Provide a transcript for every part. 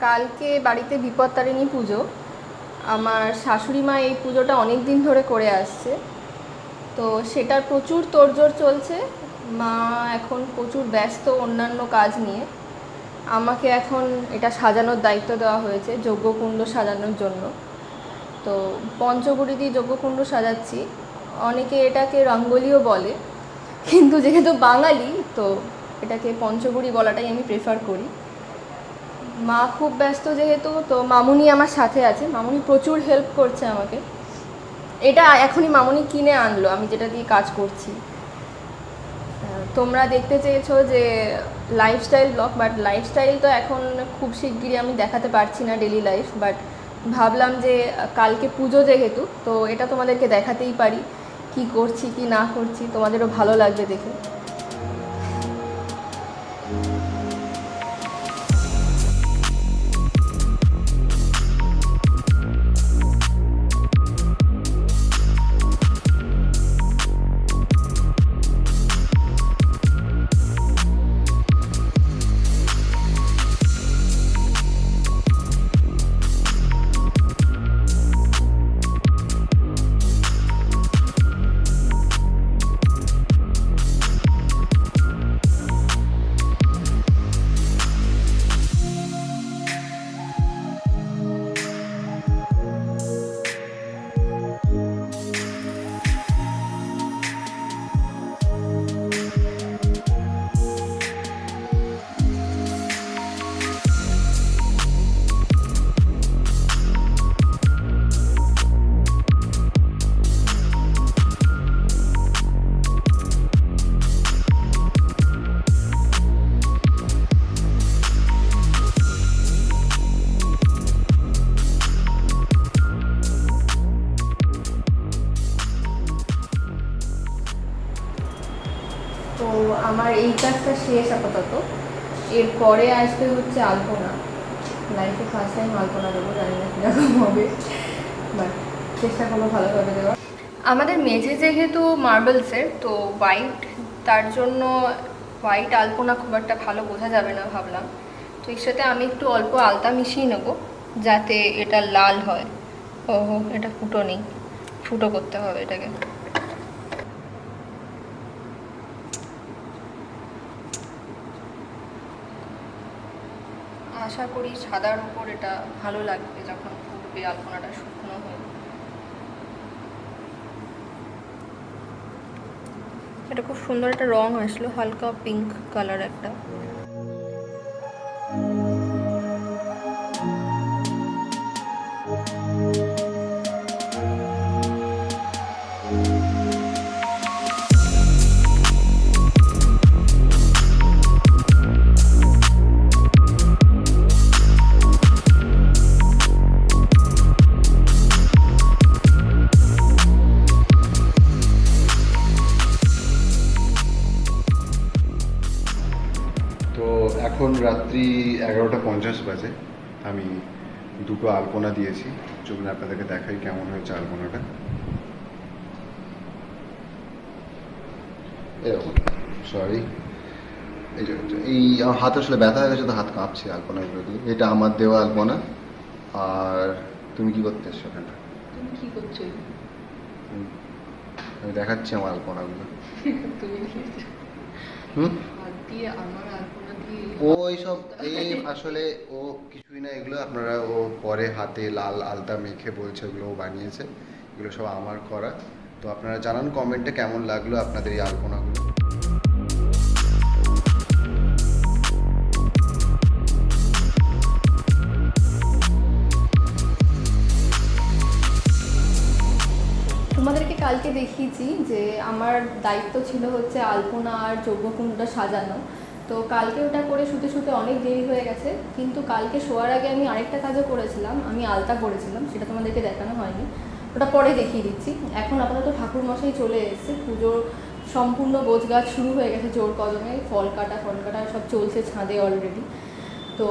কালকে বাড়িতে বিপত্তারিণী পুজো। আমার শাশুড়ি মা এই পুজোটা অনেক দিন ধরে করে আসছে, তো সেটার প্রচুর তোড়জোড় চলছে। মা এখন প্রচুর ব্যস্ত অন্যান্য কাজ নিয়ে। আমাকে এখন এটা সাজানোর দায়িত্ব দেওয়া হয়েছে, যজ্ঞকুণ্ড সাজানোর জন্য। তো পঞ্চগুড়ি দিয়ে যজ্ঞকুণ্ড সাজাচ্ছি। অনেকে এটাকে রঙ্গোলিও বলে, কিন্তু যেহেতু বাঙালি তো এটাকে পঞ্চগুড়ি বলাটাই আমি প্রেফার করি। মা খুব ব্যস্ত যেহেতু, তো মামুনি আমার সাথে আছে। মামুনি প্রচুর হেল্প করছে আমাকে। এটা এখনই মামুনি কিনে আনলো, আমি যেটা দিয়ে কাজ করছি। তোমরা দেখতে চেয়েছো যে লাইফস্টাইল ব্লগ, বাট লাইফস্টাইল তো এখন খুব শিগগিরই আমি দেখাতে পারছি না, ডেলি লাইফ। বাট ভাবলাম যে কালকে পুজো যেহেতু, তো এটা তোমাদেরকে দেখাতেই পারি কি করছি কি না করছি, তোমাদেরও ভালো লাগবে দেখে। তো আমার এই কাজটা শেষ আপাতত। এরপরে আসবে হচ্ছে আলপনা। লাইফে ফার্স্ট টাইম আলপনা দেবো, জানি না কীরকম হবে, বাট চেষ্টা করবো ভালোভাবে দেওয়া। আমাদের মেঝে যেহেতু মার্বেলসের, তো হোয়াইট, তার জন্য হোয়াইট আলপনা খুব একটা ভালো বোঝা যাবে না ভাবলাম। তো এর সাথে আমি একটু অল্প আলতা মিশিয়ে নেবো যাতে এটা লাল হয়। ও, এটা ফুটো নেই, ফুটো করতে হবে এটাকে। আশা করি সাদার উপর এটা ভালো লাগবে যখন ফুটবে, আলপনাটা শুকনো হয়ে। এটা খুব সুন্দর একটা রং আসলো, হালকা পিঙ্ক কালার একটা। এখন রাত্রি 11:50 বাজে। আমি দুটো আলপনা দিয়েছি। চলুন আপনাদেরকে দেখাই কেমন হয়েছে আলপনাটা। এরকম, সরি, এই আমার হাত আসলে ব্যথা হয়ে গেছে, তো হাত কাঁপছে আলপনাগুলো দিয়ে। এটা আমার দেওয়া আলপনা। আর তুমি কি করতে এসছো এখানটা? তুমি কি করছো? আমি দেখাচ্ছি আমার আলপনাগুলো। তুমি হুম, হাত দিয়ে আমার আলপনা দিয়ে ও এইসব এই আসলে ও কিছুই না, এগুলো আপনারা ও পরে হাতে লাল আলতা মেখে বলছে ওগুলো ও বানিয়েছে। এগুলো সব আমার করা। তো আপনারা জানান কমেন্টে কেমন লাগলো আপনাদের এই আলপনাগুলো। তোমাদেরকে কালকে দেখিয়েছি যে আমার দায়িত্ব ছিল হচ্ছে আলপনা আর যজ্ঞকুণ্ডটা সাজানো। তো কালকে ওটা করে শুতে শুতে অনেক দেরি হয়ে গেছে, কিন্তু কালকে শোয়ার আগে আমি আরেকটা কাজও করেছিলাম, আমি আলতা করেছিলাম, সেটা তোমাদেরকে দেখানো হয়নি, ওটা পরে দেখিয়ে দিচ্ছি। এখন আপাতত ঠাকুরমশাই চলে এসেছে, পুজোর সম্পূর্ণ গোছগাছ শুরু হয়ে গেছে জোর কদমে, ফল কাটা সব চলছে ছাদে অলরেডি। তো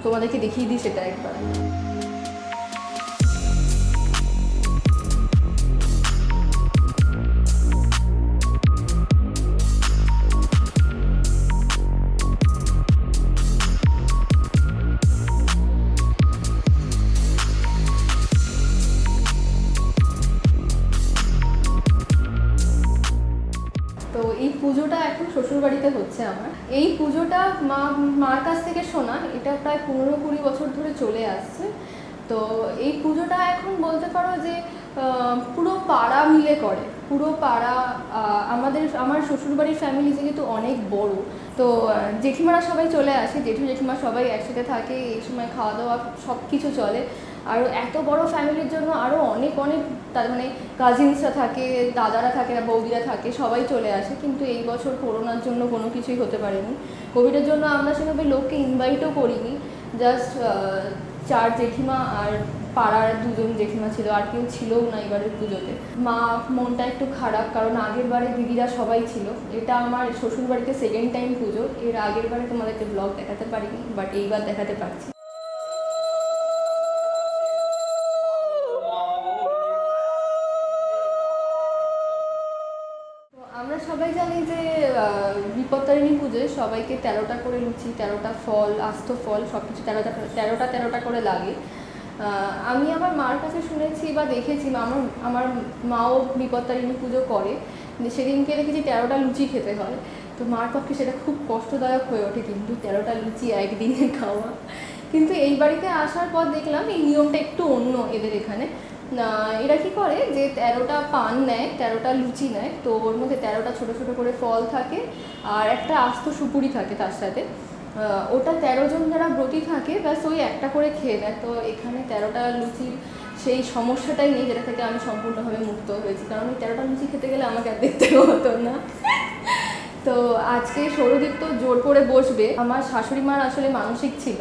তোমাদেরকে দেখিয়ে দিই সেটা একবার। শ্বশুরবাড়িতে হচ্ছে আমার। এই পুজোটা মার কাছ থেকে শোনা, এটা প্রায় 15-20 বছর ধরে চলে আসছে। তো এই পুজোটা এখন বলতে পারো যে পুরো পাড়া মিলে করে, পুরো পাড়া। আমার শ্বশুরবাড়ির ফ্যামিলি যেহেতু অনেক বড়, তো জেঠিমারা সবাই চলে আসে, জেঠিমা সবাই একসাথে থাকে, এই সময় খাওয়া দাওয়া সব কিছু চলে। আর এত বড় ফ্যামিলির জন্য আরও অনেক তার মানে কাজিনসরা থাকে, দাদারা থাকে, বৌদিরা থাকে, সবাই চলে আসে। কিন্তু এই বছর করোনার জন্য কোনো কিছুই হতে পারেনি। কোভিডের জন্য আমরা সেভাবে লোককে ইনভাইটও করিনি, জাস্ট 4 জেঠিমা আর পাড়ার 2জন জেঠিমা ছিল, আর কেউ ছিলও না এবারের পুজোতে। মা মনটা একটু খারাপ, কারণ আগের বারে দিদিরা সবাই ছিল। এটা আমার শ্বশুরবাড়িতে সেকেন্ড টাইম পুজো, এর আগের বারে তোমাদেরকে ব্লগ দেখাতে পারিনি, বাট এইবার দেখাতে পারছি। আমরা সবাই জানি যে বিপত্তারিণী পুজোয় সবাইকে 13টা করে লুচি, 13টা ফল, আস্ত ফল সব কিছু 13টা করে লাগে। আমি আমার মার কাছে শুনেছি বা দেখেছি, আমার মাও বিপত্তারিণী পুজো করে, যে সেদিনকে দেখেছি 13টা লুচি খেতে হয়। তো মার পক্ষে সেটা খুব কষ্টদায়ক হয়ে ওঠে, কিন্তু 13টা লুচি একদিনে খাওয়া। কিন্তু এই বাড়িতে আসার পর দেখলাম এই নিয়মটা একটু অন্য এদের এখানে। এরা কি করে যে 13টা পান নেয়, 13টা লুচি নেয়, তো ওর মধ্যে 13টা ছোটো ছোটো করে ফল থাকে আর একটা আস্ত সুপুরি থাকে তার সাথে। ওটা 13 জন যারা ব্রতী থাকে ব্যাস ওই একটা করে খেয়ে নেয়। তো এখানে 13টা লুচির সেই সমস্যাটাই নেই, যেটা থেকে আমি সম্পূর্ণভাবে মুক্ত হয়েছি, কারণ ওই 13টা লুচি খেতে গেলে আমাকে আর দেখতে হতো না। তো আজকে সৌরদীপ তো জোর করে বসবে। আমার শাশুড়ি মার আসলে মানসিক ছিল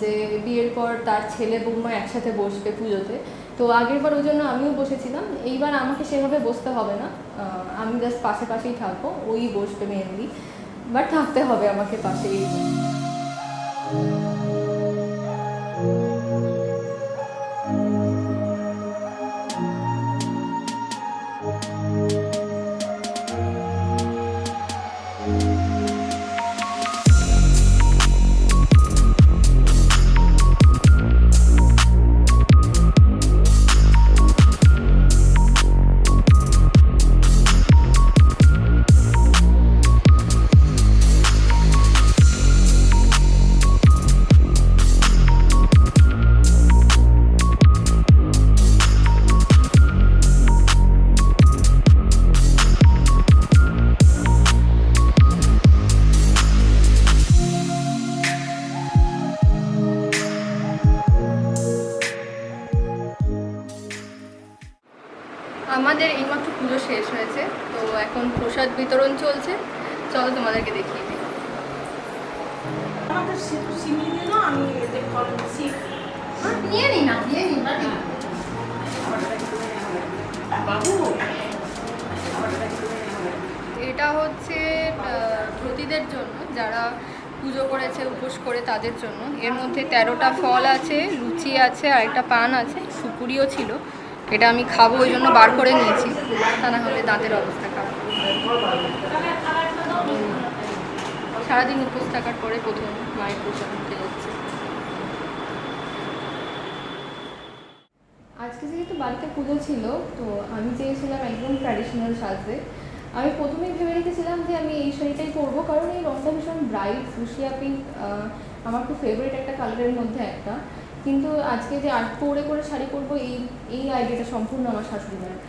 যে বিয়ের পর তার ছেলে বৌমা একসাথে বসবে পুজোতে। তো আগের বার ওই জন্য আমিও বসেছিলাম, এইবার আমাকে সেভাবে বসতে হবে না, আমি জাস্ট পাশেই থাকবো, ওই বসবে মেনলি, বাট থাকতে হবে আমাকে পাশেই। আমাদের এইমাত্র পুজো শেষ হয়েছে, তো এখন প্রসাদ বিতরণ চলছে। চলো তোমাদেরকে দেখিয়ে দিই। নিয়ে নি না, নিয়ে নি বাবু। এটা হচ্ছে ব্রতীদের জন্য, যারা পুজো করেছে উপোস করে তাদের জন্য। এর মধ্যে 13টা ফল আছে, লুচি আছে, আর একটা পান আছে, সুপুরিও ছিল। এটা আমি খাবো ওই জন্য বার করে নিয়েছি, তা না হলে দাঁতের অবস্থা খারাপ। সারাদিন উপোস থাকার পরে প্রথম মায়ের প্রসাদ নিতে যাচ্ছে। আজকে যেহেতু বাড়িতে পুজো ছিল, তো আমি চেয়েছিলাম একদম ট্র্যাডিশনাল সাজতে। আমি প্রথমেই ভেবে রেখেছিলাম যে আমি এই শাড়িটাই পরবো, কারণ এই রংটা ভীষণ ব্রাইট ফুসিয়া পিঙ্ক, আমার খুব ফেভারিট একটা কালারের মধ্যে একটা। কিন্তু আজকে যে আর্ট করে শাড়ি পরবো, এই আইডিয়াটা সম্পূর্ণ আমার শাশুড়ি মায়ের।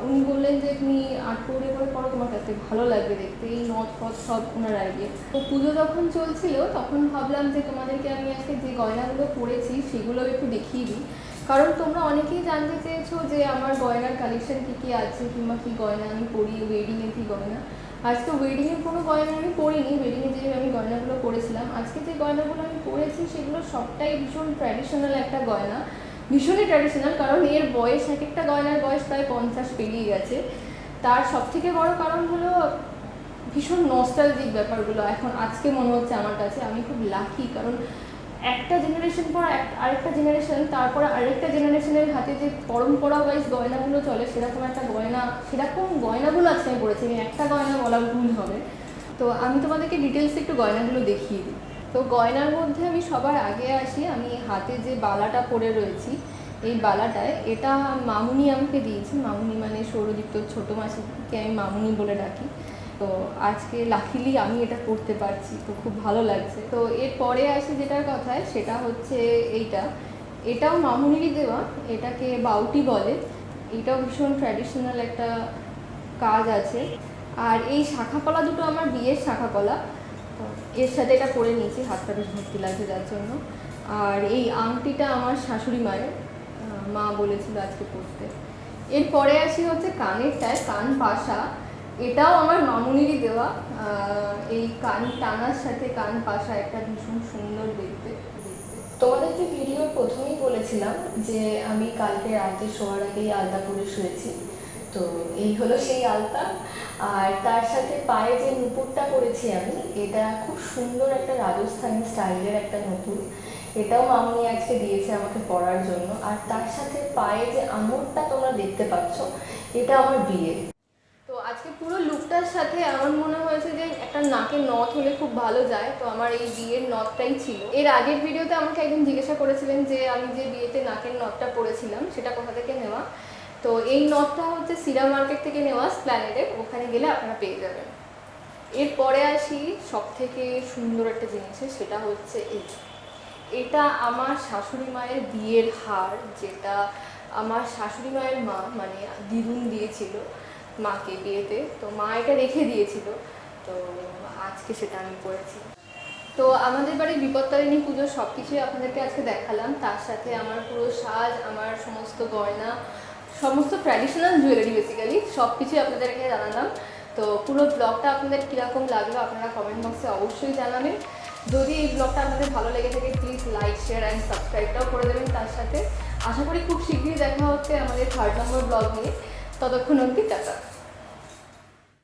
উনি বললেন যে তুমি আর্ট করে পরো, তোমার কাছে ভালো লাগবে দেখতে, এই নথ ফথ সব ওনার আইডিয়া। তো পুজো যখন চলছিল তখন ভাবলাম যে তোমাদেরকে আমি আজকে যে গয়নাগুলো পরেছি সেগুলো একটু দেখিয়ে দিই, কারণ তোমরা অনেকেই জানতে চেয়েছো যে আমার গয়নার কালেকশন কী আছে, কিংবা কী গয়না আমি পরি, ওয়েডিংয়ে কী গয়না। আজকে ওয়েডিংয়ের কোনো গয়না আমি পরিনি, ওয়েডিংয়ে যে আমি গয়নাগুলো পরেছিলাম, আজকে যে গয়নাগুলো আমি পরেছি সেগুলো সবটাই ভীষণ ট্র্যাডিশনাল একটা গয়না, ভীষণই ট্র্যাডিশনাল। কারণ এর বয়স, এক একটা গয়নার বয়স প্রায় 50 পেরিয়ে গেছে। তার সবথেকে বড় কারণ হলো ভীষণ নস্টালজিক ব্যাপারগুলো এখন আজকে মনে হচ্ছে আমার কাছে। আমি খুব লাকি, কারণ একটা জেনারেশন পর আরেকটা জেনারেশন, তারপর আরেকটা জেনারেশনের হাতে যে পরম্পরা ওয়াইজ গয়নাগুলো চলে, সেরকম গয়নাগুলো আজকে আমি পড়েছি। আমি একটা গয়না বলা ভুল হবে। তো আমি তোমাদেরকে ডিটেলসে একটু গয়নাগুলো দেখিয়ে দিই। তো গয়নার মধ্যে আমি সবার আগে আসি, আমি হাতে যে বালাটা পরে রয়েছি, এই বালাটায়, এটা মামুনি আমাকে দিয়েছি। মামুনি মানে সৌরদীপ্ত ছোটো মাসিকে আমি মামুনি বলে ডাকি। তো আজকে লাকিলি আমি এটা করতে পারছি, তো খুব ভালো লাগছে। তো এরপরে আসি যেটার কথায়, সেটা হচ্ছে এটাও মামুনিরই দেওয়া, এটাকে বাউটি বলে। এটাও ভীষণ ট্র্যাডিশনাল একটা কাজ আছে। আর এই শাখাপলা দুটো আমার বিয়ের শাখাপলা, তো এর সাথে এটা পরে নিয়েছি, হাতটা বেশ ভর্তি লাগছে যার জন্য। আর এই আংটিটা আমার শাশুড়ি মায়ের, মা বলেছিল আজকে পরতে। এরপরে আসি হচ্ছে কানেরটায়, কান পাশা। এটাও আমার মামুনিরই দেওয়া। এই কান টানার সাথে কান পাশা একটা ভীষণ সুন্দর দেখতে। তোমাদেরকে ভিডিওর প্রথমেই বলেছিলাম যে আমি কালকে রাতে শোয়ার আগেই আলতা পরে শুয়েছি। তো এই হলো সেই আলতা। আর তার সাথে পায়ে যে নুপুরটা পরেছি আমি, এটা খুব সুন্দর একটা রাজস্থানী স্টাইলের একটা নুপুর। এটাও মামুনি আজকে দিয়েছে আমাকে পরার জন্য। আর তার সাথে পায়ে যে আঙুরটা তোমরা দেখতে পাচ্ছ, এটা আমার বিয়ের। তো আজকে পুরো লুকটার সাথে আমার মনে হয়েছে যে একটা নাকের নথ হলে খুব ভালো যায়, তো আমার এই বিয়ের নথটাই ছিল। এর আগের ভিডিওতে আমাকে একজন জিজ্ঞাসা করেছিলেন যে আমি যে বিয়েতে নাকের নথটা পরেছিলাম সেটা কোথা থেকে নেওয়া। তো এই নথটা হচ্ছে সিরা মার্কেট থেকে নেওয়া, স্প্ল্যানেডে, ওখানে গেলে আপনারা পেয়ে যাবেন। এরপরে আসি সব থেকে সুন্দর একটা জিনিসে, সেটা হচ্ছে এটা আমার শাশুড়ি মায়ের বিয়ের হার, যেটা আমার শাশুড়ি মায়ের মা মানে দিদুন দিয়েছিল মাকে বিয়েতে। তো মা এটা রেখে দিয়েছিল, তো আজকে সেটা আমি পরেছি। তো আমাদের বাড়ির বিপত্তারিণী পুজোর সব কিছুই আপনাদেরকে আজকে দেখালাম। তার সাথে আমার পুরো সাজ, আমার সমস্ত গয়না, সমস্ত ট্র্যাডিশনাল জুয়েলারি বেসিক্যালি সব কিছুই আপনাদেরকে জানালাম। তো পুরো ব্লগটা আপনাদের কীরকম লাগলো আপনারা কমেন্ট বক্সে অবশ্যই জানাবেন। যদি এই ব্লগটা আপনাদের ভালো লেগে থাকে প্লিজ লাইক, শেয়ার অ্যান্ড সাবস্ক্রাইবটাও করে দেবেন তার সাথে। আশা করি খুব শীঘ্রই দেখা হচ্ছে আমাদের 3rd নম্বর ব্লগ নিয়ে। ততক্ষণ অবধি টাটা।